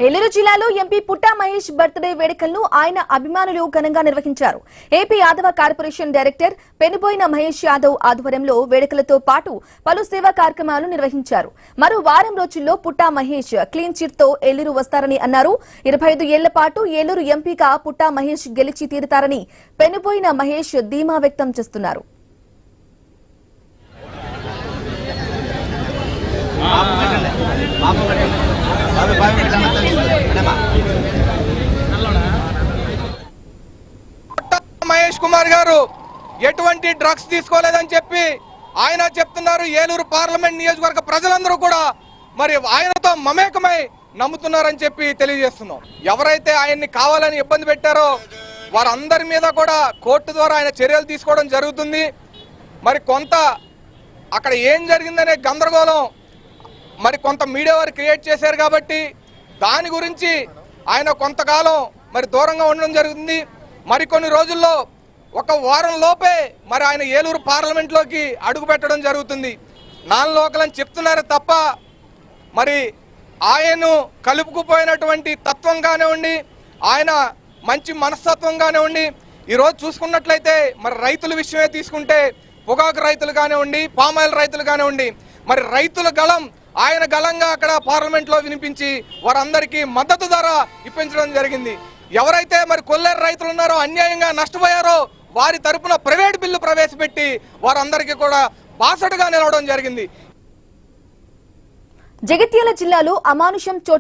ఏలూరు జిల్లాలో ఎంపీ పుట్టా మహేష్ బర్త్డే వేడుకలను ఆయన అభిమానులు ఘనంగా నిర్వహించారు. AP Yadava corporation director Penuboina Mahesh Yadav ఆధ్వర్యంలో వేడుకలతో పాటు పలు సేవా కార్యక్రమాలు నిర్వహించారు. మరో వారం రోజుల్లో పుట్టా మహేష్ క్లీన్ చిట్ తో ఏలూరు వస్తారని అన్నారు. 25 ఏళ్ల పాటు ఏలూరు ఎంపీగా పుట్టా మహేష్ గెలిచి తీరుతారని పెనుబోయిన మహేష్ ధీమా వ్యక్తం చేస్తున్నారు. మహేష్ కుమార్ గారు ఎటువంటి డ్రగ్స్ తీసుకోలేదని చెప్పి ఆయన చెప్తున్నారు. ఏలూరు పార్లమెంట్ నియోజకవర్గ ప్రజలందరూ కూడా మరి ఆయనతో మమేకమై నమ్ముతున్నారని చెప్పి తెలియజేస్తున్నాం. ఎవరైతే ఆయన్ని కావాలని ఇబ్బంది పెట్టారో వారందరి మీద కూడా కోర్టు ద్వారా ఆయన చర్యలు తీసుకోవడం జరుగుతుంది. మరి కొంత అక్కడ ఏం జరిగిందనే గందరగోళం మరి కొంత మీడియా వారు క్రియేట్ చేశారు కాబట్టి దాని గురించి ఆయన కొంతకాలం మరి దూరంగా ఉండడం జరుగుతుంది. మరికొన్ని రోజుల్లో ఒక వారం లోపే మరి ఆయన ఏలూరు పార్లమెంట్లోకి అడుగు పెట్టడం జరుగుతుంది. నాన్ లోకల్ అని చెప్తున్నారు తప్ప మరి ఆయన్ను కలుపుకుపోయినటువంటి తత్వం కానివ్వండి, ఆయన మంచి మనస్తత్వం కానివ్వండి, ఈరోజు చూసుకున్నట్లయితే మరి రైతుల విషయమే తీసుకుంటే పొగాకు రైతులు కానివ్వండి, పామాయిల్ రైతులు కానివ్వండి, మరి రైతుల గళం ఆయన గళంగా అక్కడ పార్లమెంట్లో వినిపించి వారందరికీ మద్దతు ధర ఇప్పించడం జరిగింది. ఎవరైతే మరి కొల్లేరు రైతులు ఉన్నారో, అన్యాయంగా నష్టపోయారో వారి తరపున ప్రైవేట్ బిల్లు ప్రవేశపెట్టి వారందరికీ కూడా బాసటగా నిలవడం జరిగింది. జగిత్యాల జిల్లాలో అమానుషం చోటు